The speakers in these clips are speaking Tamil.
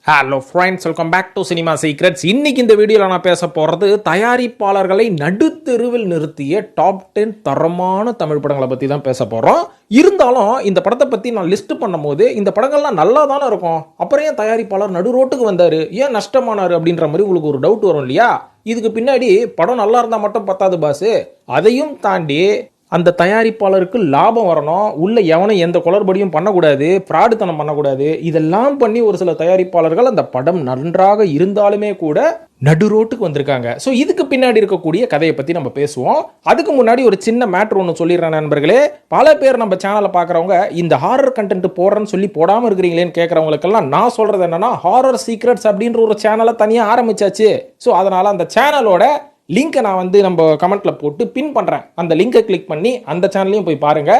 Hello friends, welcome back to cinema secrets. இன்னைக்கு இந்த வீடியோவில் நான் பேச போகிறது தயாரிப்பாளர்களை நடுத்தெருவில் நிறுத்திய டாப் 10 தரமான தமிழ் படங்களை பற்றி தான் பேச போகிறோம். இருந்தாலும் இந்த படத்தை பற்றி நான் லிஸ்ட் பண்ணும்போது இந்த படங்கள்லாம் நல்லா தானே இருக்கும், அப்புறம் ஏன் தயாரிப்பாளர் நடு ரோட்டுக்கு வந்தார், ஏன் நஷ்டமானார் அப்படின்ற மாதிரி உங்களுக்கு ஒரு டவுட் வரும் இல்லையா? இதுக்கு பின்னாடி படம் நல்லா இருந்தால் மட்டும் பத்தாது பாஸ், அதையும் தாண்டி அந்த தயாரிப்பாளருக்கு லாபம் வரணும், உள்ள எவனும் எந்த குளறுபடியும் பண்ணக்கூடாது, ஃப்ராடுத்தனம் பண்ணக்கூடாது. இதெல்லாம் பண்ணி ஒரு சில தயாரிப்பாளர்கள் அந்த படம் நன்றாக இருந்தாலுமே கூட நடு ரோட்டுக்கு வந்திருக்காங்க. ஸோ இதுக்கு பின்னாடி இருக்கக்கூடிய கதையை பற்றி நம்ம பேசுவோம். அதுக்கு முன்னாடி ஒரு சின்ன மேட்ரு ஒன்று சொல்லிடுறேன் நண்பர்களே. பல பேர் நம்ம சேனலை பார்க்குறவங்க இந்த ஹாரர் கண்டென்ட் போடுறேன்னு சொல்லி போடாமல் இருக்கிறீங்களேன்னு கேட்குறவங்களுக்கெல்லாம் நான் சொல்கிறது என்னன்னா, ஹாரர் சீக்ரெட்ஸ் அப்படின்ற ஒரு சேனலை தனியாக ஆரம்பிச்சாச்சு. ஸோ அதனால் அந்த சேனலோட லிங்கை நான் நம்ம கமெண்ட்ல போட்டு பின் பண்றேன். அந்த லிங்கை கிளிக் பண்ணி அந்த சேனலையும் போய் பாருங்க,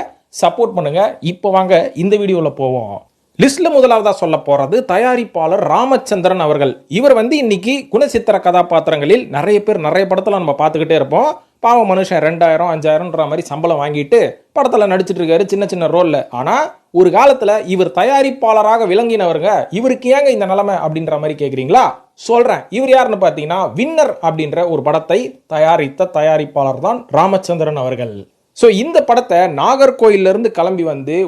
சப்போர்ட் பண்ணுங்க. இப்போ வாங்க இந்த வீடியோவில் போவோம். லிஸ்ட்ல முதலாவதா சொல்ல போறது தயாரிப்பாளர் ராமச்சந்திரன் அவர்கள். இவர் இன்னைக்கு குணசித்திர கதாபாத்திரங்களில் நிறைய பேர் நிறைய படத்துல நம்ம பார்த்துக்கிட்டே இருப்போம். பாவம் மனுஷன் 2000 5000ன்ற மாதிரி சம்பளம் வாங்கிட்டு படத்துல நடிச்சிட்டு இருக்காரு சின்ன சின்ன ரோல்ல. ஆனா ஒரு காலத்துல இவர் தயாரிப்பாளராக விளங்கினவருங்க. இவருக்கு ஏங்க இந்த நிலைமை அப்படின்ற மாதிரி கேக்குறீங்களா? சொல்றேன். இவர் யாருன்னு பாத்தீங்கன்னா, வின்னர் அப்படின்ற ஒரு படத்தை தயாரித்த தயாரிப்பாளர் தான் ராமச்சந்திரன் அவர்கள். ஸோ இந்த படத்தை நாகர்கோயில இருந்து கிளம்பி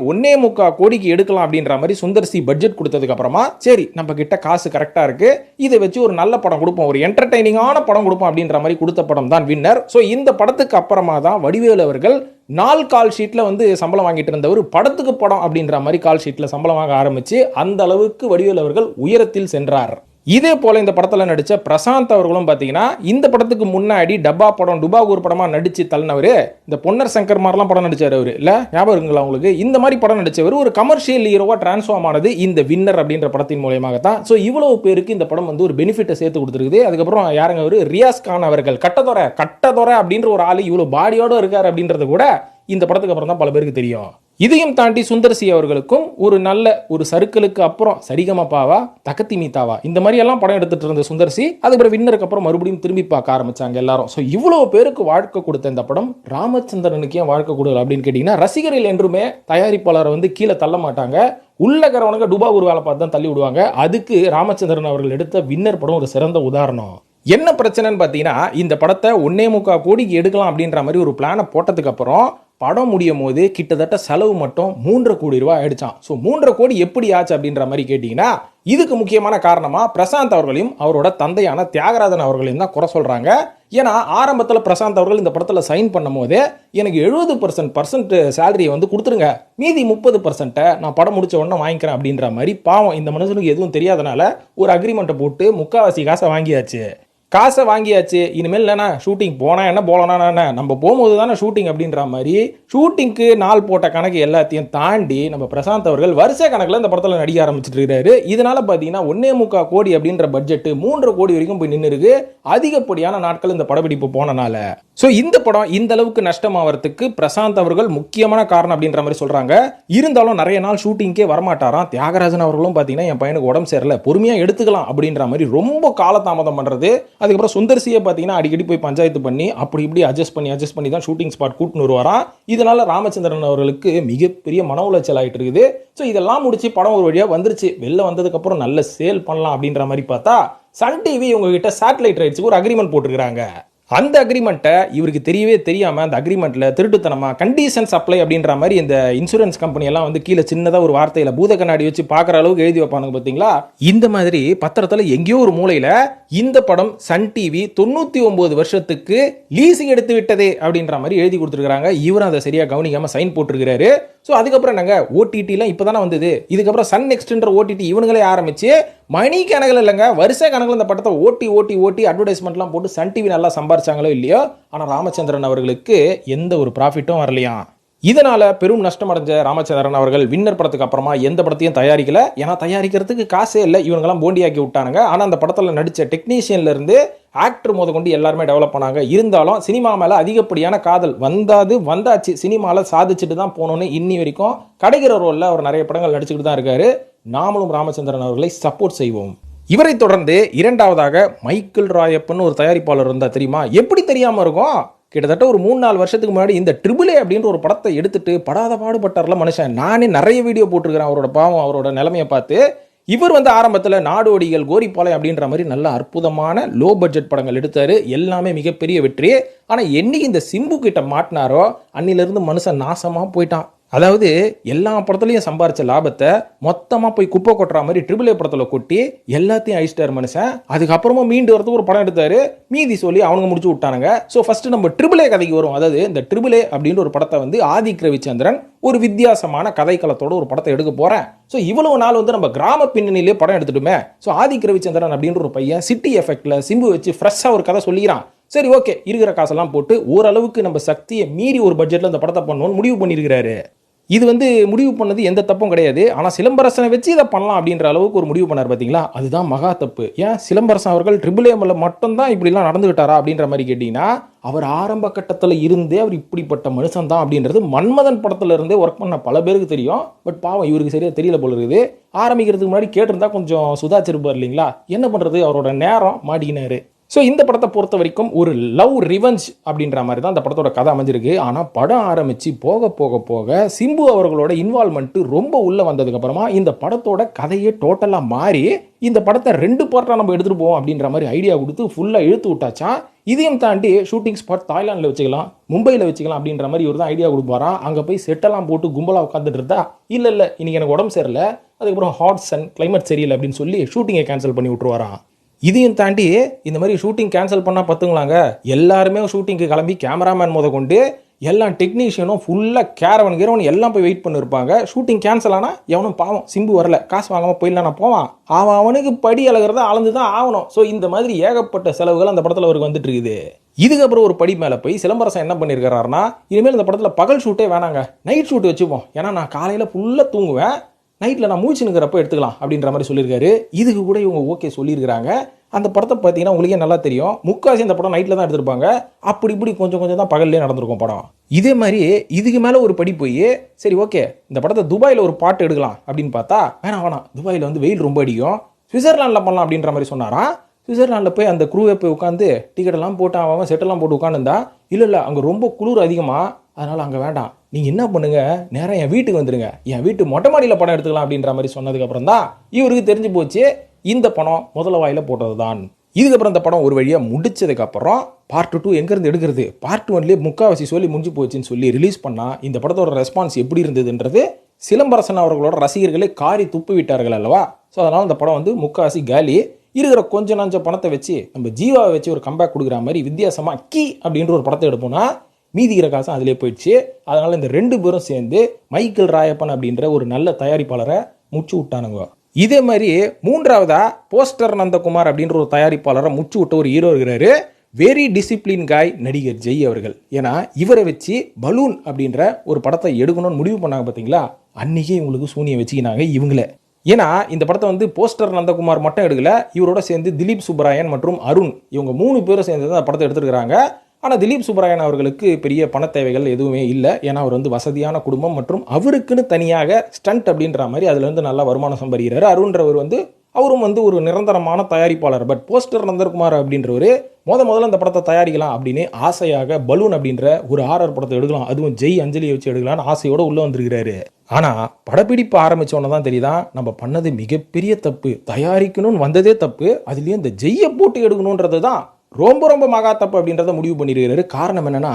1.25 கோடிக்கு எடுக்கலாம் அப்படின்ற மாதிரி சுந்தர் சி பட்ஜெட் கொடுத்ததுக்கு அப்புறமா, சரி நம்ம கிட்ட காசு கரெக்டா இருக்கு, இதை வச்சு ஒரு நல்ல படம் கொடுப்போம், ஒரு என்டர்டைனிங்கான படம் கொடுப்போம் அப்படின்ற மாதிரி கொடுத்த படம் தான் வின்னர். ஸோ இந்த படத்துக்கு அப்புறமா தான் வடிவேலு அவர்கள் 4 கால் ஷீட்ல சம்பளம் வாங்கிட்டு இருந்தவர் படத்துக்கு படம் அப்படின்ற மாதிரி கால் ஷீட்ல சம்பளம் வாங்க ஆரம்பிச்சு அந்த அளவுக்கு வடிவேலு அவர்கள் உயரத்தில் சென்றார். இதே போல இந்த படத்தில் நடிச்ச பிரசாந்த் அவர்களும் பார்த்தீங்கன்னா, இந்த படத்துக்கு முன்னாடி டப்பா படம் டுபாகூர் படமா நடிச்சு தள்ளினவர், இந்த பொன்னர் சங்கர் மாதிரிலாம் படம் நடிச்சார். அவர் இல்ல ஞாபகம் இருக்குங்களா உங்களுக்கு? இந்த மாதிரி படம் நடிச்சவர் ஒரு கமர்ஷியல் ஹீரோவா டிரான்ஸ்ஃபார்ம் ஆனது இந்த வின்னர் அப்படின்ற படத்தின் மூலமாக தான். ஸோ இவ்வளவு பேருக்கு இந்த படம் ஒரு பெனிஃபிட்டை சேர்த்து கொடுத்துருக்குது. அதுக்கப்புறம் யாருங்க அவர்? ரியாஸ் கான் அவர்கள். கட்டதொரை அப்படின்ற ஒரு ஆளு இவ்வளவு பாடியோட இருக்காரு அப்படின்றது கூட இந்த படத்துக்கு அப்புறம் தான் பல பேருக்கு தெரியும். இதையும் தாண்டி சுந்தர் சி அவர்களுக்கும் ஒரு நல்ல ஒரு சர்க்கிளுக்கு அப்புறம் சரிகமபாவா தகத்தி மீதாவா இந்த மாதிரி எல்லாம் படம் எடுத்துட்டு இருந்த சுந்தர் சி அதுக்கப்புறம் வின்னருக்கு அப்புறம் மறுபடியும் திரும்பி பார்க்க ஆரம்பிச்சாங்க எல்லாரும். ஸோ இவ்வளவு பேருக்கு வாழ்க்கை கொடுத்த இந்த படம் ராமச்சந்திரனுக்கு ஏன் வாழ்க்கை கொடுக்கல அப்படின்னு கேட்டீங்கன்னா, ரசிகர்கள் என்றுமே தயாரிப்பாளரை கீழே தள்ள மாட்டாங்க. உள்ளகரவனுக்கு டுபாகூர் வேலை பார்த்து தான் தள்ளி விடுவாங்க. அதுக்கு ராமச்சந்திரன் அவர்கள் எடுத்த வின்னர் படம் ஒரு சிறந்த உதாரணம். என்ன பிரச்சனைன்னு பார்த்தீங்கன்னா, இந்த படத்தை 1.25 கோடிக்கு எடுக்கலாம் அப்படின்ற மாதிரி ஒரு பிளானை போட்டதுக்கு அப்புறம் படம் முடியும் போது கிட்டத்தட்ட செலவு மட்டும் 3.5 கோடி ரூபாய் ஆயிடுச்சான். ஸோ 3.5 கோடி எப்படி ஆச்சு அப்படின்ற மாதிரி கேட்டீங்கன்னா, இதுக்கு முக்கியமான காரணமா பிரசாந்த் அவர்களையும் அவரோட தந்தையான தியாகராஜன் அவர்களையும் தான் குறை சொல்றாங்க. ஏன்னா ஆரம்பத்தில் பிரசாந்த் அவர்கள் இந்த படத்தில் சைன் பண்ணும் போதே எனக்கு 70% சேலரியை கொடுத்துருங்க, மீதி 30% நான் படம் முடிச்ச உடனே வாங்கிக்கிறேன் அப்படின்ற மாதிரி. பாவம் இந்த மனுஷனுக்கு எதுவும் தெரியாதனால ஒரு அக்ரிமெண்ட்டை போட்டு 3/4 காசை வாங்கியாச்சு. இனிமேல் இல்லைண்ணா ஷூட்டிங் போனா என்ன போலனா என்ன, நம்ம போகும்போது தானே ஷூட்டிங் அப்படின்ற மாதிரி ஷூட்டிங்க்கு நாள் போட்ட கணக்கு எல்லாத்தையும் தாண்டி நம்ம பிரசாந்த் அவர்கள் வருஷ கணக்கில் இந்த படத்தில் நடிக்க ஆரம்பிச்சுட்டு இருக்காரு. இதனால பார்த்தீங்கன்னா 1.25 கோடி அப்படின்ற பட்ஜெட் 3.5 கோடி வரைக்கும் போய் நின்று இருக்கு. அதிகப்படியான நாட்கள் இந்த படப்பிடிப்பு போனனால. ஸோ இந்த படம் இந்த அளவுக்கு நஷ்டமாகறதுக்கு பிரசாந்த் அவர்கள் முக்கியமான காரணம் அப்படின்ற மாதிரி சொல்றாங்க. இருந்தாலும் நிறைய நாள் ஷூட்டிங்கே வரமாட்டாராம். தியாகராஜன் அவர்களும் பார்த்தீங்கன்னா, என் பையனுக்கு உடம்பு சேரல, பொறுமையாக எடுத்துக்கலாம் அப்படின்ற மாதிரி ரொம்ப காலதாமதம் பண்றது. அதுக்கப்புறம் சுந்தர்சியை பார்த்தீங்கன்னா அடிக்கடி போய் பஞ்சாயத்து பண்ணி அப்படி இப்படி அட்ஜஸ்ட் பண்ணி தான் ஷூட்டிங் ஸ்பாட் கூட்டின்னு வருவாராம். இதனால ராமச்சந்திரன் அவர்களுக்கு மிகப்பெரிய மன உளைச்சல் ஆகிட்டு இருக்குது. ஸோ இதெல்லாம் முடிச்சு படம் ஒரு வழியாக வந்துருச்சு. வெளில வந்ததுக்கு அப்புறம் நல்ல சேல் பண்ணலாம் அப்படின்ற மாதிரி பார்த்தா, சன் டிவி உங்ககிட்ட சேட்டலைட் ரைட்ஸுக்கு ஒரு அக்ரிமெண்ட் போட்டுருக்காங்க. அந்த அக்ரிமெண்ட்டை இவருக்கு தெரியவே தெரியாம அந்த அக்ரிமெண்ட்ல திருட்டுத்தனமா கண்டிஷன்ஸ் அப்ளை அப்படின்ற மாதிரி இந்த இன்சூரன்ஸ் கம்பெனி எல்லாம் கீழே சின்னதா ஒரு வார்த்தையில பூத கண்ணாடி வச்சு பாக்குற அளவுக்கு எழுதி வைப்பானுங்க பாத்தீங்களா? இந்த மாதிரி பத்திரத்துல எங்கேயோ ஒரு மூலையில இந்த படம் சன் டிவி 99 வருஷத்துக்கு லீசிங் எடுத்து விட்டதே அப்படின்ற மாதிரி எழுதி கொடுத்துருக்காங்க. இவரும் அதை சரியா கவனிக்காம சைன் போட்டிருக்கிறாரு. ஸோ அதுக்கப்புறம் என்னங்க, ஓடிடிலாம் இப்போதானே வந்தது. இதுக்கப்புறம் சன் நெக்ஸ்ட்ன்ற ஓடிடி இவனுங்களே ஆரம்பிச்சு மணி கணக்கில் இல்லைங்க, வருஷ கணக்கில் இந்த படத்தை ஓட்டி அட்வர்டைஸ்மெண்ட்லாம் போட்டு சன் டிவி நல்லா சம்பாரிச்சாங்களோ இல்லையோ, ஆனால் ராமச்சந்திரன் அவர்களுக்கு எந்த ஒரு ப்ராஃபிட்டும் வரலையா. இதனால பெரும் நஷ்டம் அடைஞ்ச ராமச்சந்திரன் அவர்கள் வின்னர் படத்துக்கு அப்புறமா எந்த படத்தையும் தயாரிக்கல. ஏன்னா தயாரிக்கிறதுக்கு காசே இல்லை, இவங்கெல்லாம் போண்டியாக்கி விட்டானுங்க. ஆனால் அந்த படத்தில் நடித்த டெக்னீஷியன்ல இருந்து ஆக்டர் முத கொண்டு எல்லாருமே டெவலப் பண்ணாங்க. இருந்தாலும் சினிமா மேல அதிகப்படியான காதல் வந்தாச்சு. சினிமாவில் சாதிச்சுட்டு தான் போகணும்னு இன்னி வரைக்கும் கிடைக்கிற ரோல்ல அவர் நிறைய படங்கள் நடிச்சுக்கிட்டு தான் இருக்காரு. நாமளும் ராமச்சந்திரன் அவர்களை சப்போர்ட் செய்வோம். இவரை தொடர்ந்து இரண்டாவதாக மைக்கேல் ராயப்பன் ஒரு தயாரிப்பாளர் இருந்தா தெரியுமா? எப்படி தெரியாம இருக்கும்? கிட்டத்தட்ட ஒரு 3-4 வருஷத்துக்கு முன்னாடி இந்த ட்ரிபிள் ஏ அப்படின்ற ஒரு படத்தை எடுத்துட்டு படாத பாடுபட்டார்ல மனுஷன். நானே நிறைய வீடியோ போட்டிருக்கிறேன் அவரோட பாவம், அவரோட நிலைமையை பார்த்து. இவர் வந்து ஆரம்பத்தில் நாடோடிகள், கோரிப்பாளையம் அப்படின்ற மாதிரி நல்ல அற்புதமான லோ பட்ஜெட் படங்கள் எடுத்தாரு. எல்லாமே மிகப்பெரிய வெற்றி. ஆனால் என்னைக்கு இந்த சிம்பு கிட்ட மாட்டினாரோ அன்னிலிருந்து மனுஷன் நாசமாக போயிட்டான். அதாவது எல்லா படத்துலையும் சம்பாரிச்ச லாபத்தை மொத்தமாக போய் குப்பை கொட்டுற மாதிரி ட்ரிபிள் ஏ படத்தில் கொட்டி எல்லாத்தையும் அழிச்சிட்டார் மனுஷன். அதுக்கப்புறமா மீண்டு வரதுக்கு ஒரு படம் எடுத்தாரு. மீதி சொல்லி அவனுங்க முடிச்சு விட்டானுங்க. ஸோ ஃபர்ஸ்ட் நம்ம ட்ரிபிள் ஏ கதைக்கு வரும். அதாவது இந்த ட்ரிபிள் ஏ அப்படின்ற ஒரு படத்தை வந்து ஆதிக் ரவிச்சந்திரன் ஒரு வித்தியாசமான கதைக்களத்தோட ஒரு படத்தை எடுக்க போறேன். ஸோ இவ்வளவு நாள் வந்து நம்ம கிராம பின்னணியிலே படம் எடுத்துட்டுமே. ஸோ ஆதிக் ரவிச்சந்திரன் அப்படின்ற ஒரு பையன் சிட்டி எஃபெக்ட்ல சிம்பு வச்சு ஃப்ரெஷ்ஷாக ஒரு கதை சொல்லிக்கிறான். சரி, ஓகே, இருக்கிற காசெல்லாம் போட்டு ஓரளவுக்கு நம்ம சக்தியை மீறி ஒரு பட்ஜெட்ல இந்த படத்தை பண்ணணும்னு முடிவு பண்ணியிருக்கிறாரு. இது வந்து முடிவு பண்ணது எந்த தப்பும் கிடையாது. ஆனால் சிலம்பரசனை வச்சு இதை பண்ணலாம் அப்படின்ற அளவுக்கு ஒரு முடிவு பண்ணார் பார்த்தீங்களா, அதுதான் மகா தப்பு. ஏன் சிலம்பரசன் அவர்கள் ட்ரிபிள் ஏமில் மட்டும்தான் இப்படிலாம் நடந்துகிட்டாரா அப்படின்ற மாதிரி கேட்டிங்கன்னா, அவர் ஆரம்ப கட்டத்தில் இருந்தே அவர் இப்படிப்பட்ட மனுஷன் தான் அப்படின்றது மன்மதன் படத்தில் இருந்தே ஒர்க் பண்ண பல பேருக்கு தெரியும். பட் பாவம் இவருக்கு சரியாக தெரியல போல இருக்குது. ஆரம்பிக்கிறதுக்கு முன்னாடி கேட்டிருந்தா கொஞ்சம் சுதாச்சிருப்பார் இல்லைங்களா. என்ன பண்ணுறது, அவரோட நேரம் மாட்டிக்கினாரு. ஸோ இந்த படத்தை பொறுத்த வரைக்கும் ஒரு லவ் ரிவெஞ்ச் அப்படின்ற மாதிரி தான் இந்த படத்தோட கதை அமைஞ்சிருக்கு. ஆனால் படம் ஆரம்பித்து போக போக போக சிம்பு அவர்களோட இன்வால்மெண்ட்டு ரொம்ப உள்ளே வந்ததுக்கப்புறமா இந்த படத்தோட கதையே டோட்டலாக மாறி இந்த படத்தை 2 பார்ட்டாக நம்ம எடுத்துகிட்டு போவோம் அப்படின்ற மாதிரி ஐடியா கொடுத்து ஃபுல்லாக இழுத்து விட்டாச்சா. இதையும் தாண்டி ஷூட்டிங் ஸ்பாட் தாய்லாண்டில் வச்சுக்கலாம், மும்பையில் வச்சுக்கலாம் அப்படின்ற மாதிரி இவர் தான் ஐடியா கொடுப்பாராம். அங்கே போய் செட்டெல்லாம் போட்டு கும்பலாக உட்காந்துட்டு இருந்தா, இல்லை இன்றைக்கி எனக்கு உடம்பு சரியில்லை, அதுக்கப்புறம் ஹாட் சன் கிளைமேட் சரியில்லை அப்படின்னு சொல்லி ஷூட்டிங்கை கேன்சல் பண்ணி விட்டுருவாராம். இதையும் தாண்டி இந்த மாதிரி ஷூட்டிங் கேன்சல் பண்ணால் பார்த்துங்களாங்க, எல்லாருமே ஷூட்டிங்க்கு கிளம்பி கேமராமேன் முத கொண்டு எல்லா டெக்னீஷியனும் ஃபுல்லாக கேரவன் எல்லாம் போய் வெயிட் பண்ணிருப்பாங்க. ஷூட்டிங் கேன்சல் ஆனால் எவனும் பாவம் சிம்பு வரல, காசு வாங்காமல் போயிடலாம் நான் போவான், அவனுக்கு படி அழகிறத அளந்து தான் ஆகணும். ஸோ இந்த மாதிரி ஏகப்பட்ட செலவுகள் அந்த படத்தில் அவருக்கு வந்துட்டு இருக்குது. இதுக்கப்புறம் ஒரு படி மேலே போய் சிலம்பரசன் என்ன பண்ணியிருக்கிறாருன்னா, இனிமேல் இந்த படத்தில் பகல் ஷூட்டே வேணாங்க, நைட் ஷூட் வச்சுப்போம். ஏன்னா நான் காலையில் ஃபுல்லாக தூங்குவேன், நைட்டில் நான் மூச்சுனுங்கிறப்ப எடுத்துக்கலாம் அப்படின்ற மாதிரி சொல்லியிருக்காரு. இதுக்கு கூட இவங்க ஓகே சொல்லியிருக்கிறாங்க. அந்த படத்தை பார்த்தீங்கன்னா உங்களுக்கே நல்லா தெரியும், முக்காசி அந்த படம் நைட்டில் தான் எடுத்திருப்பாங்க. அப்படி இப்படி கொஞ்சம் தான் பகல்லே நடந்திருக்கும் படம். இதே மாதிரி இதுக்கு மேலே ஒரு படி போய் சரி ஓகே இந்த படத்தை துபாயில் ஒரு பாட்டு எடுக்கலாம் அப்படின்னு பார்த்தா, வேணாம் துபாயில் வந்து வெயில் ரொம்ப அடிக்கும், சுவிட்சர்லாண்டில் பண்ணலாம் அப்படின்ற மாதிரி சொன்னாராம். சுவிட்சர்லாண்டில் போய் அந்த குரூவை போய் உட்காந்து டிக்கெட்டெல்லாம் போட்டு அவன் செட்டெல்லாம் போட்டு உட்காந்துருந்தா, இல்லை அங்கே ரொம்ப குளிர் அதிகமாக, அதனால் அங்கே வேண்டாம், நீங்கள் என்ன பண்ணுங்க, நேராக என் வீட்டுக்கு வந்துடுங்க, என் வீட்டு மொட்டை மாடியில் படம் எடுத்துக்கலாம் அப்படின்ற மாதிரி சொன்னதுக்கப்புறம் தான் இவருக்கு தெரிஞ்சு போச்சு இந்த படம் முதல்ல வாயில் போட்டது தான். இதுக்கப்புறம் இந்த படம் ஒரு வழியாக முடிச்சதுக்கப்புறம் பார்ட் 2 எங்கேருந்து எடுக்கிறது, பார்ட் 1லேயே முக்காவாசி சொல்லி முடிஞ்சு போச்சுன்னு சொல்லி ரிலீஸ் பண்ணால் இந்த படத்தோட ரெஸ்பான்ஸ் எப்படி இருந்ததுன்றது சிலம்பரசன் அவர்களோட ரசிகர்களே காரி துப்பு விட்டார்கள் அல்லவா. ஸோ அதனால் இந்த படம் வந்து முக்காவாசி காலி. இருக்கிற கொஞ்சம் நஞ்ச பணத்தை வச்சு நம்ம ஜீவாவை வச்சு ஒரு கம்பேக் கொடுக்குற மாதிரி வித்தியாசமாக கீ அப்படின்ற ஒரு படத்தை எடுப்போம்னா மீதிக்கிற காசும் அதிலே போயிடுச்சு. அதனால் இந்த 2 பேரும் சேர்ந்து மைக்கேல் ராயப்பன் அப்படின்ற ஒரு நல்ல தயாரிப்பாளரை முச்சு விட்டானுங்க. இதே மாதிரி 3வதா போஸ்டர் நந்தகுமார் அப்படின்ற ஒரு தயாரிப்பாளரை முச்சு விட்ட ஒரு ஹீரோ இருக்கிறாரு, வெரி டிசிப்ளின் காய் நடிகர் ஜெய் அவர்கள். ஏன்னா இவரை வச்சு பலூன் அப்படின்ற ஒரு படத்தை எடுக்கணும்னு முடிவு பண்ணாங்க பார்த்தீங்களா, அன்றைக்கே இவங்களுக்கு சூனியை வச்சுக்கினாங்க இவங்களே. ஏன்னா இந்த படத்தை வந்து போஸ்டர் நந்தகுமார் மட்டும் எடுக்கல, இவரோட சேர்ந்து திலீப் சுப்பராயன் மற்றும் அருண் இவங்க 3 பேரும் சேர்ந்து தான் படத்தை எடுத்துருக்கிறாங்க. ஆனால் திலீப் சுப்பராயன் அவர்களுக்கு பெரிய பண தேவைகள் எதுவுமே இல்லை. ஏன்னா அவர் வந்து வசதியான குடும்பம் மற்றும் அவருக்குன்னு தனியாக ஸ்டண்ட் அப்படின்ற மாதிரி அதுலேருந்து நல்லா வருமானம் சம்பாதிக்கிறாரு. அருண்ன்றவர் வந்து அவரும் வந்து ஒரு நிரந்தரமான தயாரிப்பாளர். பட் போஸ்டர் நந்தகுமார் அப்படின்றவர் முதல்ல இந்த படத்தை தயாரிக்கலாம் அப்படின்னு ஆசையாக பலூன் அப்படின்ற ஒரு ஆர்ஆர் படத்தை எடுக்கலாம், அதுவும் ஜெய் அஞ்சலியை வச்சு எடுக்கலாம்னு ஆசையோடு உள்ளே வந்திருக்கிறாரு. ஆனால் படப்பிடிப்பு ஆரம்பித்தோன்னு தான் தெரியுதான் நம்ம பண்ணது மிகப்பெரிய தப்பு. தயாரிக்கணும்னு வந்ததே தப்பு, அதுலேயும் இந்த ஜெய்யை போட்டு எடுக்கணுன்றது தான் ரொம்ப மகா தப்பு அப்படின்றத முடிவு பண்ணியிருக்கிறாரு. காரணம் என்னன்னா,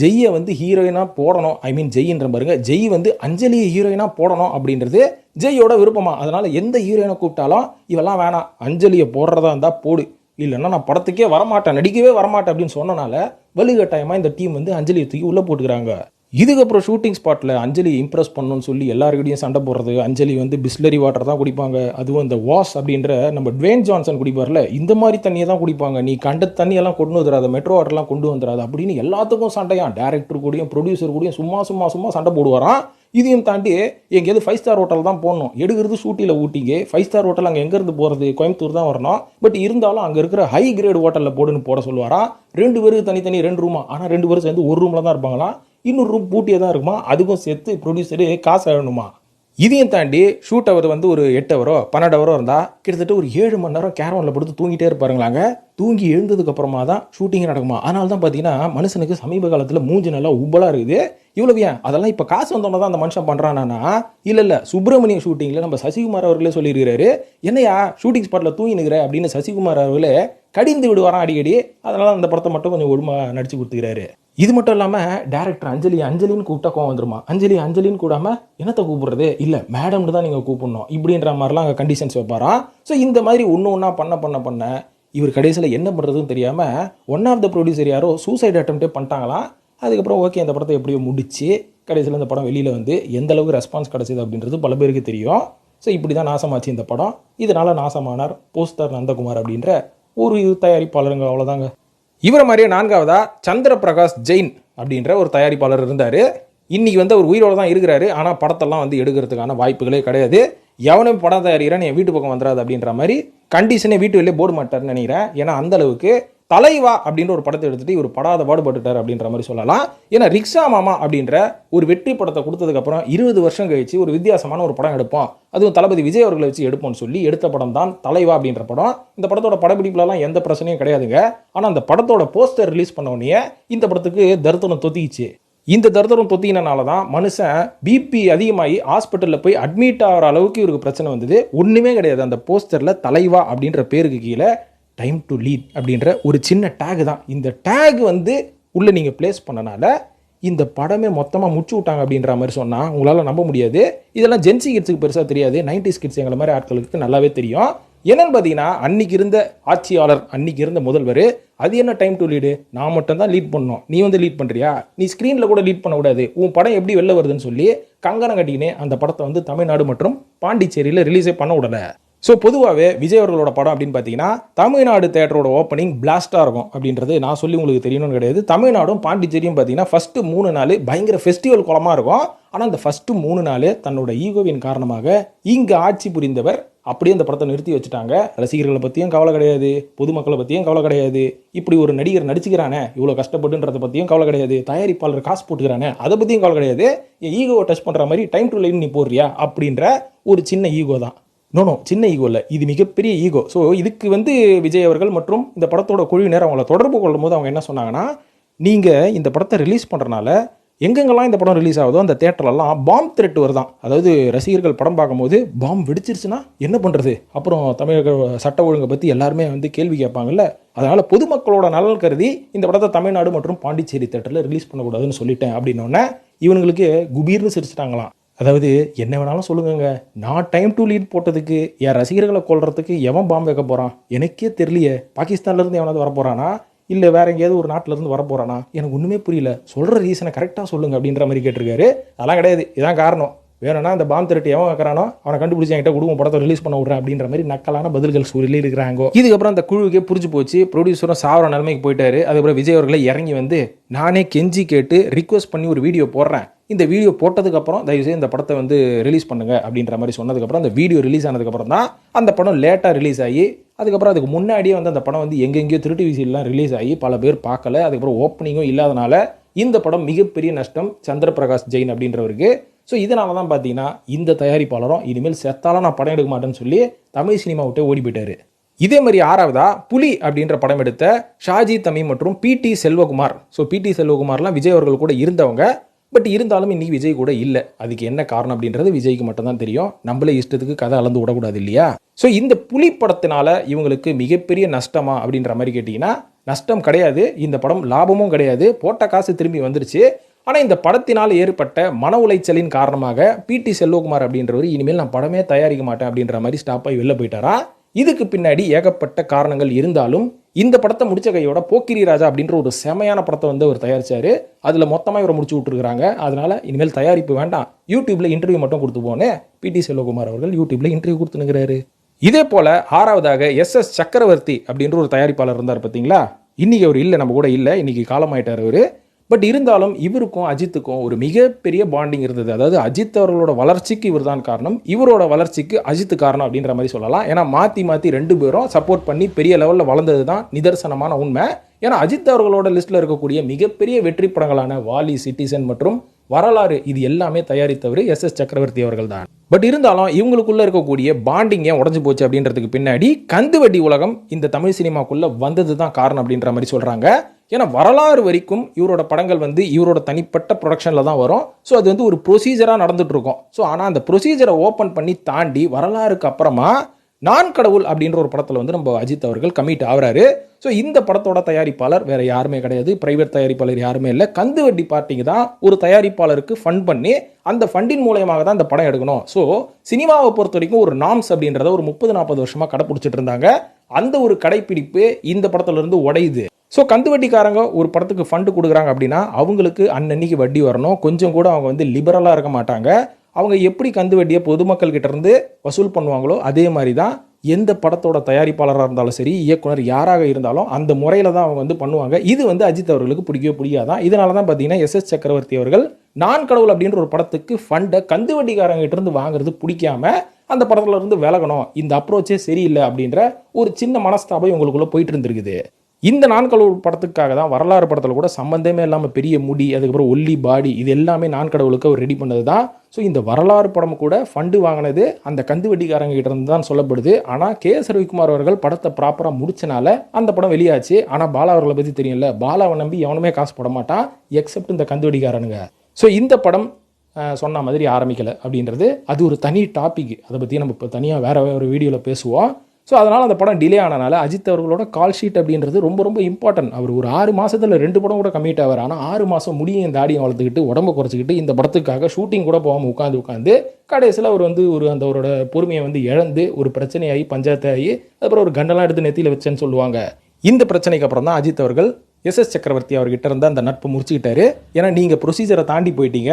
ஜெய்யை வந்து ஹீரோயினாக போடணும், ஜெய்ன்ற பாருங்க, ஜெய் வந்து அஞ்சலியை ஹீரோயினாக போடணும் அப்படின்றது ஜெய்யோட விருப்பமா. அதனால எந்த ஹீரோயினை கூப்பிட்டாலும் இவெல்லாம் வேணாம், அஞ்சலியை போடுறதா இருந்தால் போடு, இல்லைன்னா நான் படத்துக்கே வரமாட்டேன், நடிக்கவே வரமாட்டேன் அப்படின்னு சொன்னனால வலுக்கட்டாயமாக இந்த டீம் வந்து அஞ்சலியை தூக்கி உள்ளே போட்டுக்கிறாங்க. இதுக்கப்புறம் ஷூட்டிங் ஸ்பாட்டில் அஞ்சலி இம்ப்ரெஸ் பண்ணணும்னு சொல்லி எல்லாருக்கிட்டையும் சண்டை போடுறது. அஞ்சலி வந்து பிஸ்லரி வாட்டர் தான் குடிப்பாங்க, அதுவும் இந்த வாஷ் அப்படின்ற நம்ம ட்வேன் ஜான்சன் குடிப்பார்ல, இந்த மாதிரி தண்ணியை தான் குடிப்பாங்க, நீ கண்ட தண்ணியெல்லாம் கொண்டு வந்துடாத, மெட்ரோ வாட்டர்லாம் கொண்டு வந்துடாது அப்படின்னு எல்லாத்துக்கும் சண்டையான். டேரக்டர் கூடயும் ப்ரொடியூசர் கூடயும் சும்மா சண்டை போடுவாராம். இதையும் தாண்டி எங்கேயாவது 5 ஸ்டார் ஹோட்டல் தான் போடணும், எடுக்கிறது ஷூட்டியில் ஊட்டிங்க, 5 ஸ்டார் ஹோட்டல் அங்கே எங்கேருந்து போகிறது, கோயம்புத்தூர் தான் வரணும், பட் இருந்தாலும் அங்கே இருக்கிற ஹை கிரேட் ஹோட்டலில் போடுன்னு போட சொல்லுவாராம். 2 பேருக்கு தனித்தனி 2 ரூமா, ஆனால் 2 பேரும் சேர்ந்து ஒரு ரூமில் தான் இருப்பாங்களாம், இன்னொரு ரூம் பூட்டியே தான் இருக்குமா, அதுக்கும் சேர்த்து ப்ரொடியூசரு காசு ஆகணுமா. இதையும் தாண்டி ஷூட் அவர் வந்து ஒரு 8 ஹவரோ 12 ஹவரோ இருந்தால் கிட்டத்தட்ட ஒரு 7 மணி நேரம் கேரவனில் படுத்து தூங்கிட்டே இருப்பாருங்களாங்க. தூங்கி எழுந்ததுக்கு அப்புறமா தான் ஷூட்டிங் நடக்குமா. அதனால தான் பார்த்தீங்கன்னா மனுஷனுக்கு சமீப காலத்தில் மூஞ்சி நல்லா உப்பலாக இருக்குது. இவ்வளவு ஏன் அதெல்லாம் இப்போ காசு வந்தோன்னா தான் அந்த மனுஷன் பண்ணுறானா? இல்லை சுப்பிரமணியம் ஷூட்டிங்கில் நம்ம சசிகுமார் அவர்களே சொல்லியிருக்கிறாரு, என்னையா ஷூட்டிங் ஸ்பாட்டில் தூங்கினுக்கிற அப்படின்னு சசிகுமார் அவர்களே கடிந்து விடுவாராம் அடிக்கடி. அதனால அந்த படத்தை மட்டும் கொஞ்சம் ஒழுங்காக நடிச்சு கொடுத்துக்கிறாரு. இது மட்டும் இல்லாமல் டேரக்டர் அஞ்சலின்னு கூப்பிட்டா கோவம் வந்துருமா. அஞ்சலின்னு கூடாமல் என்னத்தை கூப்பிடுறது, இல்லை மேடம்னு தான் நீங்கள் கூப்பிடணும் இப்படின்ற மாதிரிலாம் அங்கே கண்டிஷன்ஸ் வைப்பாராம். ஸோ இந்த மாதிரி ஒன்று ஒன்றா பண்ண இவர் கடைசியில் என்ன பண்ணுறதுன்னு தெரியாமல் ஒன் ஆஃப் த ப்ரொடியூசர் யாரோ சூசைட் அட்டெம்ப்டே பண்ணிட்டாங்களாம். அதுக்கப்புறம் ஓகே இந்த படத்தை எப்படியோ முடிச்சு கடைசியில் இந்த படம் வெளியில் வந்து எந்த அளவுக்கு ரெஸ்பான்ஸ் கிடச்சிது அப்படின்றது பல பேருக்கு தெரியும். ஸோ இப்படி தான் நாசமாச்சு இந்த படம். இதனால் நாசமானார் போஸ்டர் நந்தகுமார் அப்படின்ற ஒரு தயாரிப்பாளருங்க, அவ்வளோதாங்க. இவரை மாதிரியே நான்காவதா சந்திர பிரகாஷ் ஜெயின் அப்படின்ற ஒரு தயாரிப்பாளர் இருந்தார். இன்றைக்கி வந்து அவர் உயிரோடு தான் இருக்கிறாரு. ஆனால் படத்தெல்லாம் வந்து எடுக்கிறதுக்கான வாய்ப்புகளே கிடையாது. எவனும் படம் தயாரிக்கிறேன் என் வீட்டு பக்கம் வந்துடாது அப்படின்ற மாதிரி கண்டிஷனே வீட்டு வெளியே போட மாட்டார்னு நினைக்கிறேன். ஏன்னா அந்த அளவுக்கு தலைவா அப்படின்ற ஒரு படத்தை எடுத்துகிட்டு இவர் படாத பாடுபட்டுட்டார் அப்படின்ற மாதிரி சொல்லலாம். ஏன்னா ரிக்ஷா மாமா அப்படின்ற ஒரு வெற்றி படத்தை கொடுத்ததுக்கப்புறம் 20 வருஷம் கழிச்சு ஒரு வித்தியாசமான ஒரு படம் எடுப்போம், அதுவும் தளபதி விஜய் அவர்களை வச்சு எடுப்போம்னு சொல்லி எடுத்த படம் தான் தலைவா அப்படின்ற படம். இந்த படத்தோட படப்பிடிப்புலலாம் எந்த பிரச்சனையும் கிடையாதுங்க. ஆனால் அந்த படத்தோட போஸ்டர் ரிலீஸ் பண்ண உடனே இந்த படத்துக்கு தர்த்தனம் தொத்திக்கிச்சு. இந்த தர்தரம் தொத்தினால தான் மனுஷன் பிபி அதிகமாகி ஹாஸ்பிட்டலில் போய் அட்மிட் ஆகிற அளவுக்கு இவருக்கு பிரச்சனை வந்தது. ஒன்றுமே கிடையாது. அந்த போஸ்டரில் தலைவா அப்படின்ற பேருக்கு கீழே டைம் டு லீட் அப்படின்ற ஒரு சின்ன டேக் தான். இந்த டேக் வந்து உள்ளே நீங்கள் பிளேஸ் பண்ணனால இந்த படமே மொத்தமாக முடிச்சு விட்டாங்க அப்படின்ற மாதிரி சொன்னால் உங்களால் நம்ப முடியாது. இதெல்லாம் ஜென்சி கிட்ஸுக்கு பெருசாக தெரியாது, 90s கிட்ஸ் எங்களை மாதிரி ஆட்களுக்கு நல்லாவே தெரியும். என்னன்னு பார்த்தீங்கன்னா அன்னைக்கு இருந்த ஆட்சியாளர், அன்னைக்கு இருந்த முதல்வர், அது என்ன டைம் டு லீடு, நான் மட்டும் தான் லீட் பண்ணணும், நீ வந்து லீட் பண்ணுறியா, நீ ஸ்க்ரீனில் கூட லீட் பண்ணக்கூடாது, உன் படம் எப்படி வெளில வருதுன்னு சொல்லி கங்கணம் கட்டிக்கினே அந்த படத்தை வந்து தமிழ்நாடு மற்றும் பாண்டிச்சேரியில் ரிலீஸே பண்ண விடலை. ஸோ பொதுவாகவே விஜய் அவர்களோட படம் அப்படின்னு பார்த்தீங்கன்னா தமிழ்நாடு தேட்டரோட ஓப்பனிங் பிளாஸ்டாக இருக்கும் அப்படின்றது நான் சொல்லி உங்களுக்கு தெரியணும்னு கிடையாது. தமிழ்நாடும் பாண்டிச்சேரியும் பார்த்தீங்கன்னா ஃபஸ்ட்டு 3 நாள் பயங்கர ஃபெஸ்டிவல் குளமாக இருக்கும். ஆனால் அந்த ஃபஸ்ட்டு 3 நாள் தன்னோட ஈகோவின் காரணமாக இங்கே ஆட்சி புரிந்தவர் அப்படியே அந்த படத்தை நிறுத்தி வச்சுட்டாங்க. ரசிகர்களை பற்றியும் கவலை கிடையாது, பொதுமக்களை பற்றியும் கவலை கிடையாது, இப்படி ஒரு நடிகர் நடிச்சுக்கிறானே இவ்வளோ கஷ்டப்பட்டுன்றதை பற்றியும் கவலை கிடையாது, தயாரிப்பாளர் காசு போட்டுக்கிறானே அதை பற்றியும் கவலை கிடையாது, என் ஈகோவை டச் பண்ணுற மாதிரி டைம் டு லைன் நீ போடுறியா அப்படின்ற ஒரு சின்ன ஈகோ தான். நோ சின்ன ஈகோ இல்லை, இது மிகப்பெரிய ஈகோ. ஸோ இதுக்கு வந்து விஜய் அவர்கள் மற்றும் இந்த படத்தோட குழுவினர் அவங்கள தொடர்பு கொள்ளும் போது அவங்க என்ன சொன்னாங்கன்னா, நீங்கள் இந்த படத்தை ரிலீஸ் பண்ணுறனால எங்கெங்கெல்லாம் இந்த படம் ரிலீஸ் ஆகுதோ அந்த தேட்டர்லாம் பாம் த்ரெட் வருதான். அதாவது ரசிகர்கள் படம் பார்க்கும்போது பாம் வெடிச்சிருச்சுன்னா என்ன பண்ணுறது, அப்புறம் தமிழக சட்ட ஒழுங்கை பற்றி எல்லாருமே வந்து கேள்வி கேட்பாங்கல்ல, அதனால் பொதுமக்களோட நலன் கருதி இந்த படத்தை தமிழ்நாடு மற்றும் பாண்டிச்சேரி தேட்டரில் ரிலீஸ் பண்ணக்கூடாதுன்னு சொல்லிட்டேன் அப்படின்னோடனே இவங்களுக்கு குபீர்னு சிரிச்சிட்டாங்களாம். அதாவது என்ன வேணாலும் சொல்லுங்க, நான் டைம் டு லீட் போட்டதுக்கு என் ரசிகர்களை கொள்றதுக்கு எவன் பாம்பு வைக்க போகிறான் எனக்கே தெரியலையே. பாகிஸ்தான்லேருந்து எவனாவது வரப்போகிறானா, இல்லை வேற எங்கேயாவது ஒரு நாட்டிலேருந்து வரப்போகிறானா, எனக்கு ஒன்றுமே புரியல, சொல்கிற ரீசனை கரெக்டாக சொல்லுங்க அப்படின்ற மாதிரி கேட்டிருக்காரு. அதெல்லாம் கிடையாது, இதான் காரணம், வேணும்னா அந்த பாம் திரட்டி எவன் வைக்கிறானோ அவனை கண்டுபிடிச்சி என்கிட்ட குடும்பம் படத்தை ரிலீஸ் பண்ண விட்றேன் அப்படின்ற மாதிரி நக்கலான பதில்கள் சொல்லி இருக்கிறாங்க. இதுக்கப்புறம் அந்த குழுவுக்கே புரிஞ்சு போச்சு, ப்ரொடியூசரும் சாவர நிலைமைக்கு போயிட்டாரு. அதுக்கப்புறம் விஜய் அவர்களை இறங்கி வந்து நானே கெஞ்சி கேட்டு ரிக்வஸ்ட் பண்ணி ஒரு வீடியோ போடுறேன், இந்த வீடியோ போட்டதுக்கப்புறம் தயவுசெய்து இந்த படத்தை வந்து ரிலீஸ் பண்ணுங்க அப்படின்ற மாதிரி சொன்னதுக்கப்புறம் அந்த வீடியோ ரிலீஸ் ஆனதுக்கப்புறம் தான் அந்த படம் லேட்டாக ரிலீஸ் ஆகி, அதுக்கப்புறம் அதுக்கு முன்னாடியே வந்து அந்த படம் வந்து எங்கெங்கேயோ திருட்டு விசிலாம் ரிலீஸ் ஆகி பல பேர் பார்க்கல. அதுக்கப்புறம் ஓப்பனிங்கும் இல்லாதனால இந்த படம் மிகப்பெரிய நஷ்டம் சந்திர பிரகாஷ் ஜெயின் அப்படின்றவருக்கு. ஸோ இதனால தான் பார்த்தீங்கன்னா இந்த தயாரிப்பாளரும் இனிமேல் செத்தாலும் நான் படம் எடுக்க மாட்டேன்னு சொல்லி தமிழ் சினிமா விட்டு ஓடி போயிட்டாரு. இதே மாதிரி 6வதா புலி அப்படின்ற படம் எடுத்த ஷாஜி தமிம் மற்றும் பிடி செல்வகுமார். ஸோ பிடி செல்வகுமார்லாம் விஜய் அவர்கள் கூட இருந்தவங்க, பட் இருந்தாலும் இன்னைக்கு விஜய் கூட இல்லை. அதுக்கு என்ன காரணம் அப்படின்றது விஜய்க்கு மட்டும்தான் தெரியும். நம்மளே இஷ்டத்துக்கு கதை அளந்து விடக்கூடாது இல்லையா? ஸோ இந்த புலி படத்தினால இவங்களுக்கு மிகப்பெரிய நஷ்டமா அப்படின்ற மாதிரி கேட்டிங்கன்னா நஷ்டம் கிடையாது. இந்த படம் லாபமும் கிடையாது, போட்ட காசு திரும்பி வந்துருச்சு. ஆனால் இந்த படத்தினால் ஏற்பட்ட மன உளைச்சலின் காரணமாக பிடி செல்வகுமார் அப்படின்றவர் இனிமேல் நான் படமே தயாரிக்க மாட்டேன் அப்படின்ற மாதிரி ஸ்டாப் ஆகி வெளில போயிட்டாரா. இதுக்கு பின்னாடி ஏகப்பட்ட காரணங்கள் இருந்தாலும் இந்த படத்தை முடிச்ச கையோட போக்கிரி ராஜா அப்படின்ற ஒரு செமையான படத்தை வந்து அவர் தயாரிச்சாரு. அதில் மொத்தமாக இவரை முடிச்சு விட்டுருக்காங்க. அதனால இனிமேல் தயாரிப்பு வேண்டாம், யூடியூப்ல இன்டர்வியூ மட்டும் கொடுத்து போனேன் பிடி செல்வகுமார் அவர்கள் யூடியூப்ல இன்டர்வியூ கொடுத்துனுங்கிறாரு. இதே போல 6வதாக எஸ் சக்கரவர்த்தி அப்படின்ற ஒரு தயாரிப்பாளர் இருந்தார் பார்த்தீங்களா. இன்னைக்கு அவர் இல்லை, நம்ம கூட இல்லை, இன்னைக்கு காலமாயிட்டார் அவர். பட் இருந்தாலும் இவருக்கும் அஜித்துக்கும் ஒரு மிகப்பெரிய பாண்டிங் இருந்தது. அதாவது அஜித் அவர்களோட வளர்ச்சிக்கு இவர் தான் காரணம், இவரோட வளர்ச்சிக்கு அஜித் காரணம் அப்படின்ற மாதிரி சொல்லலாம். ஏன்னா மாற்றி 2 பேரும் சப்போர்ட் பண்ணி பெரிய லெவலில் வளர்ந்தது தான் நிதர்சனமான உண்மை. ஏன்னா அஜித் அவர்களோட லிஸ்ட்டில் இருக்கக்கூடிய மிகப்பெரிய வெற்றி படங்களான வாலி, சிட்டிசன் மற்றும் வரலாறு இது எல்லாமே தயாரித்தவர் எஸ் சக்கரவர்த்தி அவர்கள் தான். பட் இருந்தாலும் இவங்களுக்குள்ள இருக்கக்கூடிய பாண்டிங் ஏன் உடஞ்சு போச்சு அப்படின்றதுக்கு பின்னாடி கந்துவட்டி உலகம் இந்த தமிழ் சினிமாக்குள்ள வந்தது தான் காரணம் அப்படின்ற மாதிரி சொல்றாங்க. ஏன்னா வரலாறு வரைக்கும் இவரோட படங்கள் வந்து இவரோட தனிப்பட்ட ப்ரொடக்ஷனில் தான் வரும். ஸோ அது வந்து ஒரு ப்ரொசீஜராக நடந்துட்டு இருக்கும். ஸோ ஆனால் அந்த ப்ரொசீஜரை ஓப்பன் பண்ணி தாண்டி வரலாறுக்கு அப்புறமா நான் கடவுள் அப்படின்ற ஒரு படத்தில் வந்து நம்ம அஜித் அவர்கள் கமிட் ஆகிறாரு. ஸோ இந்த படத்தோட தயாரிப்பாளர் வேற யாருமே கிடையாது, பிரைவேட் தயாரிப்பாளர் யாருமே இல்லை, கந்துவட்டி பார்ட்டிக்கு தான் ஒரு தயாரிப்பாளருக்கு ஃபண்ட் பண்ணி அந்த ஃபண்டின் மூலயமாக தான் இந்த படம் எடுக்கணும். ஸோ சினிமாவை பொறுத்த வரைக்கும் ஒரு நாம்ஸ் அப்படின்றத ஒரு 30-40 வருஷமா கடைப்பிடிச்சிட்டு இருந்தாங்க. அந்த ஒரு கடைப்பிடிப்பு இந்த படத்துல இருந்து உடையுது. ஸோ கந்துவட்டிக்காரங்க ஒரு படத்துக்கு ஃபண்டு கொடுக்குறாங்க அப்படின்னா அவங்களுக்கு அன்னன்னைக்கு வட்டி வரணும். கொஞ்சம் கூட அவங்க வந்து லிபரலாக இருக்க மாட்டாங்க. அவங்க எப்படி கந்துவட்டியை பொதுமக்கள் கிட்ட இருந்து வசூல் பண்ணுவாங்களோ அதே மாதிரி தான் எந்த படத்தோட தயாரிப்பாளராக இருந்தாலும் சரி, இயக்குனர் யாராக இருந்தாலும் அந்த முறையில் தான் அவங்க வந்து பண்ணுவாங்க. இது வந்து அஜித் அவர்களுக்கு பிடிக்கவே பிடிக்காதான். இதனால தான் பார்த்தீங்கன்னா எஸ் சக்கரவர்த்தி அவர்கள் நான் கடவுள் அப்படின்ற ஒரு படத்துக்கு ஃபண்டை கந்துவட்டிக்காரங்க கிட்ட இருந்து வாங்குறது பிடிக்காம அந்த படத்துல இருந்து விலகணும், இந்த அப்ரோச்சே சரியில்லை அப்படின்ற ஒரு சின்ன மனஸ்தாபம் உங்களுக்குள்ள போயிட்டு இருந்திருக்குது. இந்த நான் கடவுள் படத்துக்காக தான் வரலாறு படத்தில் கூட சம்பந்தமே இல்லாமல் பெரிய முடி, அதுக்கப்புறம் ஒல்லி பாடி, இது எல்லாமே நான் கடவுளுக்கு அவர் ரெடி பண்ணது தான். ஸோ இந்த வரலாறு படம் கூட ஃபண்டு வாங்கினது அந்த கந்துவட்டிக்காரங்க கிட்ட இருந்து தான் சொல்லப்படுது. ஆனால் கே.எஸ். ரவிக்குமார் அவர்கள் படத்தை ப்ராப்பராக முடிச்சனால அந்த படம் வெளியாச்சு. ஆனால் பாலா அவர்களை பற்றி தெரியல, பாலாவை நம்பி எவனுமே காசு போட மாட்டான் எக்ஸப்ட் இந்த கந்துவட்டிக்காரனுங்க. ஸோ இந்த படம் சொன்ன மாதிரி ஆரம்பிக்கலை அப்படின்றது அது ஒரு தனி டாபிக். அதை பற்றி நம்ம இப்போ தனியாக வேற ஒரு வீடியோவில் பேசுவோம். ஸோ அதனால் அந்த படம் டிலே ஆனனால அஜித் அவர்களோட கால் ஷீட் அப்படின்றது ரொம்ப ரொம்ப இம்பார்ட்டன்ட். அவர் ஒரு 6 மாதத்தில் 2 படம் கூட கமிட் ஆவார். ஆனால் 6 மாதம் முடியும் தாடியை வளர்த்துக்கிட்டு உடம்பை குறைச்சிக்கிட்டு இந்த படத்துக்காக ஷூட்டிங் கூட போகாமல் உட்காந்து கடைசியில் அவர் வந்து அவரோட பொறுமையை வந்து இழந்து ஒரு பிரச்சனையாகி பஞ்சாயத்தாகி அதுக்கப்புறம் ஒரு கண்டெல்லாம் எடுத்து நெத்தியில் வச்சேன்னு சொல்லுவாங்க. இந்த பிரச்சனைக்கு அப்புறம் தான் அஜித் அவர்கள் எஸ் சக்கரவர்த்தி அவர்கிட்ட இருந்த அந்த நட்பை முடிச்சுக்கிட்டாரு. ஏன்னா நீங்கள் ப்ரொசீஜரை தாண்டி போயிட்டீங்க,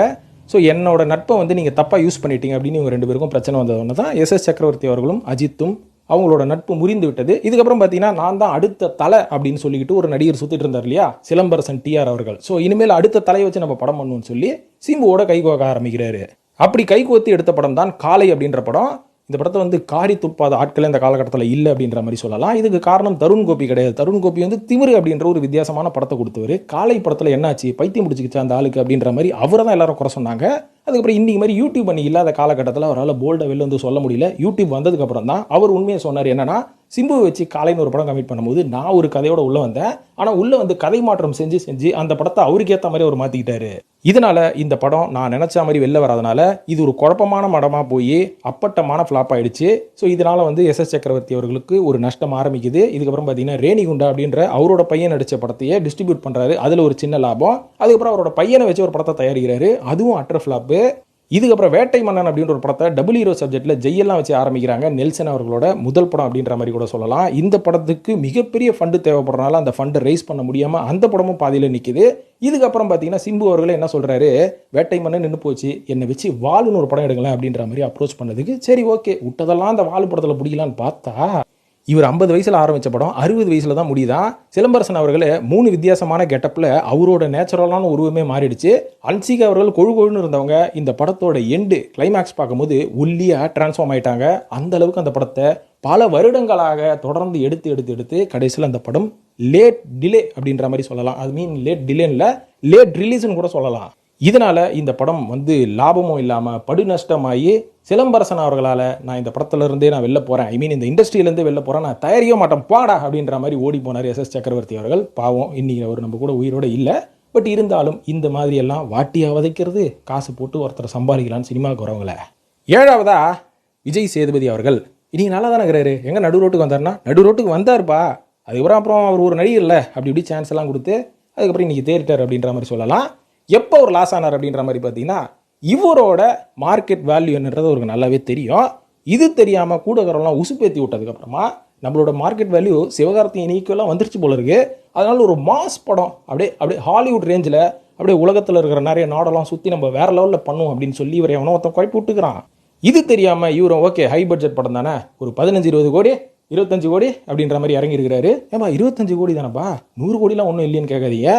ஸோ என்னோட நட்பை வந்து நீங்கள் தப்பாக யூஸ் பண்ணிட்டீங்க அப்படின்னு இவங்க 2 பேருக்கும் பிரச்சனை வந்ததுன்னு தான் எஸ் சக்கரவர்த்தி அவர்களும் அஜித்தும் அவங்களோட நட்பு முறிந்து விட்டது. இதுக்கப்புறம் பார்த்தீங்கன்னா நான் தான் அடுத்த தலை அப்படின்னு சொல்லிக்கிட்டு ஒரு நடிகர் சுற்றிட்டு இருந்தார் இல்லையா, சிலம்பரசன் டிஆர் அவர்கள். ஸோ இனிமேல் அடுத்த தலையை வச்சு நம்ம படம் பண்ணுவோம்னு சொல்லி சிம்புவோட கைகோக்க ஆரம்பிக்கிறாரு. அப்படி கைகோத்தி எடுத்த படம் தான் காளை அப்படின்ற படம். இந்த படத்தை வந்து காரி துப்பாத ஆட்களே இந்த காலகட்டத்தில் இல்லை அப்படின்ற மாதிரி சொல்லலாம். இதுக்கு காரணம் தருண் கோபி கிடையாது. தருண் கோபி வந்து திமிரு அப்படின்ற ஒரு வித்தியாசமான படத்தை கொடுத்தவர். காளை படத்தில் என்னாச்சு, பைத்தியம் முடிச்சுக்கிச்சு அந்த ஆளுக்கு அப்படின்ற மாதிரி அவரை தான் எல்லாரும் குறை சொன்னாங்க. அதுக்கப்புறம் இன்னைக்கு மாதிரி யூடியூப் பண்ணி இல்லாத காலகட்டத்தில் அவரால் போல்டாக வெளில வந்து சொல்ல முடியல. யூடியூப் வந்ததுக்கப்புறம் தான் அவர் உண்மையை சொன்னார். என்னன்னா, சிம்புவை வச்சு காலைன்னு ஒரு படம் கமிட் பண்ணும்போது நான் ஒரு கதையோட உள்ள வந்தேன், ஆனால் உள்ள வந்து கதை மாற்றம் செஞ்சு அந்த படத்தை அவருக்கு ஏற்ற மாதிரி அவர் மாற்றிக்கிட்டாரு. இதனால இந்த படம் நான் நினைச்ச மாதிரி வெளில வராதனால இது ஒரு குழப்பமான மடமாக போய் அப்பட்டமான ஃப்ளாப் ஆயிடுச்சு. ஸோ இதனால வந்து எஸ் சக்கரவர்த்தி அவர்களுக்கு ஒரு நஷ்டம் ஆரம்பிக்குது. இதுக்கப்புறம் பார்த்தீங்கன்னா ரேணிகுண்டா அப்படின்ற அவரோட பையன் நடித்த படத்தையே டிஸ்ட்ரிபியூட் பண்ணுறாரு, அதில் ஒரு சின்ன லாபம். அதுக்கப்புறம் அவரோட பையனை வச்சு ஒரு படத்தை தயாரிக்கிறாரு, அதுவும் அட்டர் ஃப்ளாப்பு. இதுக்கப்புறம் வேட்டை மன்னன் அப்படின்ற ஒரு படத்தை டபுள் ஹீரோ சப்ஜெக்ட்ல ஜெயெல்லாம் வச்சு ஆரம்பிக்கிறாங்க. நெல்சன் அவர்களோட முதல் படம் அப்படின்ற மாதிரி கூட சொல்லலாம். இந்த படத்துக்கு மிகப்பெரிய ஃபண்டு தேவைப்படுறதுனால அந்த ஃபண்டை ரைஸ் பண்ண முடியாமல் அந்த படமும் பாதியில் நிற்குது. இதுக்கப்புறம் பார்த்தீங்கன்னா சிம்பு அவர்களே என்ன சொல்கிறாரு, வேட்டை மன்னன் நின்று போச்சு, என்னை வச்சு வாளுன்னு ஒரு படம் எடுக்கலாம் அப்படின்ற மாதிரி அப்ரோச் பண்ணதுக்கு சரி ஓகே விட்டதெல்லாம் அந்த வாழு படத்தில் பிடிக்கலான்னு பார்த்தா இவர் 50 வயசில் ஆரம்பித்த படம் 60 வயசில் தான் முடியுதான். சிலம்பரசன் அவர்கள் 3 வித்தியாசமான கெட்டப்பில் அவரோட நேச்சுரலான உருவமே மாறிடுச்சு. அன்சிகா அவர்கள் கொழுன்னு இருந்தவங்க இந்த படத்தோட எண்டு கிளைமேக்ஸ் பார்க்கும்போது ஒல்லியாக டிரான்ஸ்ஃபார்ம் ஆயிட்டாங்க. அந்த அளவுக்கு அந்த படத்தை பல வருடங்களாக தொடர்ந்து எடுத்து கடைசியில் அந்த படம் லேட் டிலே அப்படின்ற மாதிரி சொல்லலாம். அது மீன் லேட் டிலே இல்லை, லேட் ரிலீஸ்னு கூட சொல்லலாம். இதனால இந்த படம் வந்து லாபமும் இல்லாமல் படு நஷ்டமாகி சிலம்பரசன் அவர்களால் நான் இந்த படத்துல இருந்தே நான் வெளில போகிறேன், ஐ மீன் இந்த இண்டஸ்ட்ரியிலேருந்து வெளில போகிறேன், நான் தயாரிக்க மாட்டேன் பாடா அப்படின்ற மாதிரி ஓடி போனார் எஸ் சக்கரவர்த்தி அவர்கள். பாவம் இன்னைக்கு அவர் நம்ம கூட உயிரோட இல்லை. பட் இருந்தாலும் இந்த மாதிரி எல்லாம் வாட்டியாக வதைக்கிறது, காசு போட்டு ஒருத்தரை சம்பாதிக்கலான்னு சினிமாவுக்கு வரவங்கள. 7வதா விஜய் சேதுபதி அவர்கள் இன்னைக்கு நல்லா தானே இருக்கிறாரு. எங்கே நடு ரோட்டுக்கு வந்தார்னா நடு ரோட்டுக்கு வந்தார்ப்பா. அதுக்கப்புறம் அவர் ஒரு நடிகர் இல்லை அப்படி இப்படி சான்ஸ் எல்லாம் கொடுத்து அதுக்கப்புறம் இன்னைக்கு தேறிட்டார் அப்படின்ற மாதிரி சொல்லலாம். எப்போ ஒரு லாஸ் ஆனார் அப்படின்ற மாதிரி பார்த்தீங்கன்னா இவரோட மார்க்கெட் வேல்யூ என்னன்றது அவருக்கு நல்லாவே தெரியும். இது தெரியாமல் கூடகரெல்லாம் உசுப்பேற்றி விட்டதுக்கப்புறமா நம்மளோட மார்க்கெட் வேல்யூ சிவகார்த்திகேயன் ஈக்குவலாக வந்துருச்சு போல இருக்கு. அதனால ஒரு மாஸ் படம் அப்படியே ஹாலிவுட் ரேஞ்சில் அப்படியே உலகத்தில் இருக்கிற நிறைய நாடெல்லாம் சுற்றி நம்ம வேற லெவலில் பண்ணுவோம் அப்படின்னு சொல்லி இவரை எவனோ ஒருத்தன் குழப்பி விட்டுக்கிறான். இது தெரியாமல் இவரும் ஓகே ஹை பட்ஜெட் படம் தானே, ஒரு 15-20 கோடி 25 கோடி அப்படின்ற மாதிரி இறங்கியிருக்கிறாரு. ஏமா 25 கோடி தானப்பா, 100 கோடிலாம் ஒன்றும் இல்லைன்னு கேட்காதீங்க.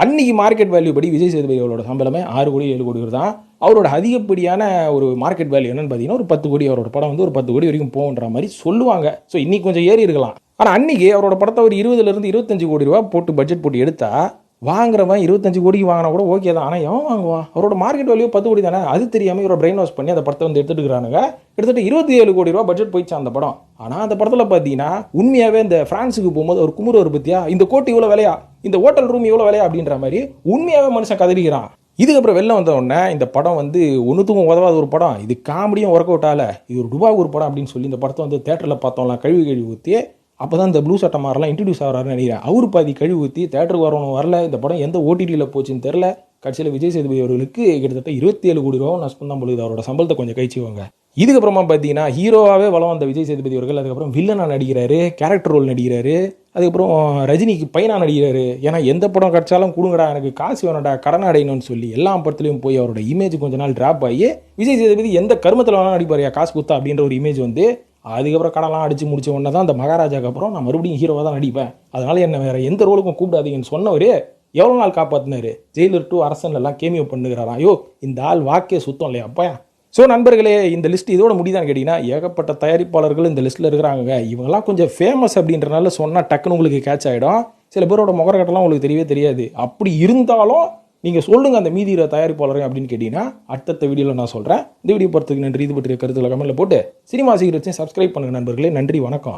அன்னைக்கு மார்க்கெட் வேல்யூ படி விஜய் சேதுபதி அவரோட சம்பளமே 6 கோடி 7 கோடி தான். அவரோட அதிகப்படியான ஒரு மார்க்கெட் வேல்யூ என்னன்னு பார்த்தீங்கன்னா ஒரு 10 கோடி, அவரோட படம் வந்து ஒரு 10 கோடி வரைக்கும் போகுன்ற மாதிரி சொல்லுவாங்க. ஸோ இன்னைக்கு கொஞ்சம் ஏறி இருக்கலாம். ஆனால் அன்னைக்கு அவரோட படத்தை ஒரு 20-25 கோடி ரூபா போட்டு பட்ஜெட் போட்டு எடுத்தா வாங்குறவன் 25 கோடிக்கு வாங்கினா கூட ஓகே தான். ஆனால் எவன் வாங்குவான்? அவரோட மார்க்கெட் வேல்யூ 10 கோடி தானே. அது தெரியாமல் இவரை பிரெயின் வாஷ் பண்ணி அந்த படத்தை வந்து எடுத்துட்டு இருக்கிறானுங்க. கிட்டத்தட்ட 27 கோடி ரூபா பட்ஜெட் போயிடுச்சு அந்த படம். ஆனால் அந்த படத்தில் பார்த்தீங்கன்னா உண்மையாகவே இந்த ஃப்ரான்ஸுக்கு போகும்போது ஒரு குமுறு ஒரு பற்றியா, இந்த கோட்டு இவ்வளோ விலையா, இந்த ஹோட்டல் ரூம் இவ்வளோ விலையா அப்படின்ற மாதிரி உண்மையாகவே மனுஷன் கதறிக்கிறான். இதுக்கப்புறம் வெளில வந்த உடனே இந்த படம் வந்து ஒன்றுத்துக்கும் உதவாத ஒரு படம், இது காமெடியும் ஒர்க் அவுட் ஆகல, இது ஒரு டுபா ஒரு படம் அப்படின்னு சொல்லி இந்த படத்தை வந்து தேட்டரில் பார்த்தோம்லாம் கழுவி ஊற்றி. அப்போ தான் இந்த ப்ளூ சட்டை மாதிரிலாம் இன்ட்ரடியூஸ் ஆகிறாருன்னு நினைக்கிறேன். அவர் பாதி கழுவி ஊற்றி தேட்டருக்கு வரணும் வரல. இந்த படம் எந்த ஓடிடியில் போச்சுன்னு தெரில. கடைசியில் விஜய் சேதுபதி அவர்களுக்கு கிட்டத்தட்ட 27 கோடி ரூபா நஷ்டம் தான் பொழுது. அவரோட சம்பளத்தை கொஞ்சம் கழிச்சுவாங்க. இதுக்கப்புறமா பார்த்தீங்கன்னா ஹீரோவாகவே வளம் வந்த விஜய் சேதுபதி அவர்கள் அதுக்கப்புறம் வில்லனாக நடிக்கிறாரு, கேரக்டர் ரோல் நடிக்கிறாரு. அதுக்கப்புறம் ரஜினிக்கு பையனாக நடிக்கிறாரு. ஏன்னா எந்த படம் கிடச்சாலும் கொடுங்கடா, எனக்கு காசு வேணும்டா, கடன் அடையணும்னு சொல்லி எல்லா படத்துலையும் போய் அவரோட இமேஜ் கொஞ்ச நாள் ட்ராப் ஆகி விஜய் சேதுபதி எந்த கருமத்தில் வேணாலும் நடிப்பாரியா காசு கொடுத்தா அப்படின்ற ஒரு இமேஜ் வந்து அதுக்கப்புறம் கடலாம் அடித்து முடிச்ச உடனே தான் அந்த மகாராஜாக்கு அப்புறம் நான் மறுபடியும் ஹீரோவாக தான் நடிப்பேன், அதனால என்ன வேறு எந்த ரோலுக்கும் கூப்பிடாதீங்கன்னு சொன்னவர் எவ்வளோ நாள் காப்பாற்றினாரு. Jailer 2 அரசன்லாம் cameo பண்ணுகிறாராம். ஐயோ இந்த ஆள் வாக்கே சுத்தம் இல்லையா அப்பா. ஸோ நண்பர்களே, இந்த லிஸ்ட் இதோட முடியுதான்னு கேட்டிங்கன்னா ஏகப்பட்ட தயாரிப்பாளர்கள் இந்த லிஸ்ட்டில் இருக்கிறாங்க. இவங்கெல்லாம் கொஞ்சம் ஃபேமஸ் அப்படின்றனால சொன்னால் டக்குன்னு உங்களுக்கு கேட்ச் ஆகிடும். சில பேரோட முகரக்கட்டெல்லாம் உங்களுக்கு தெரியவே தெரியாது. அப்படி இருந்தாலும் நீங்கள் சொல்லுங்கள் அந்த மீதி தயாரிப்பாளர்கள் அப்படின்னு கேட்டிங்கன்னா அடுத்த வீடியோவில் நான் சொல்கிறேன். இந்த வீடியோ பொறுத்ததுக்கு நன்றி. இது பற்றிய கருத்துக்களை கமெண்ட்டில் போட்டு சினிமா சீக்கிரத்தையும் சப்ஸ்கிரைப் பண்ணுங்கள் நண்பர்களே. நன்றி, வணக்கம்.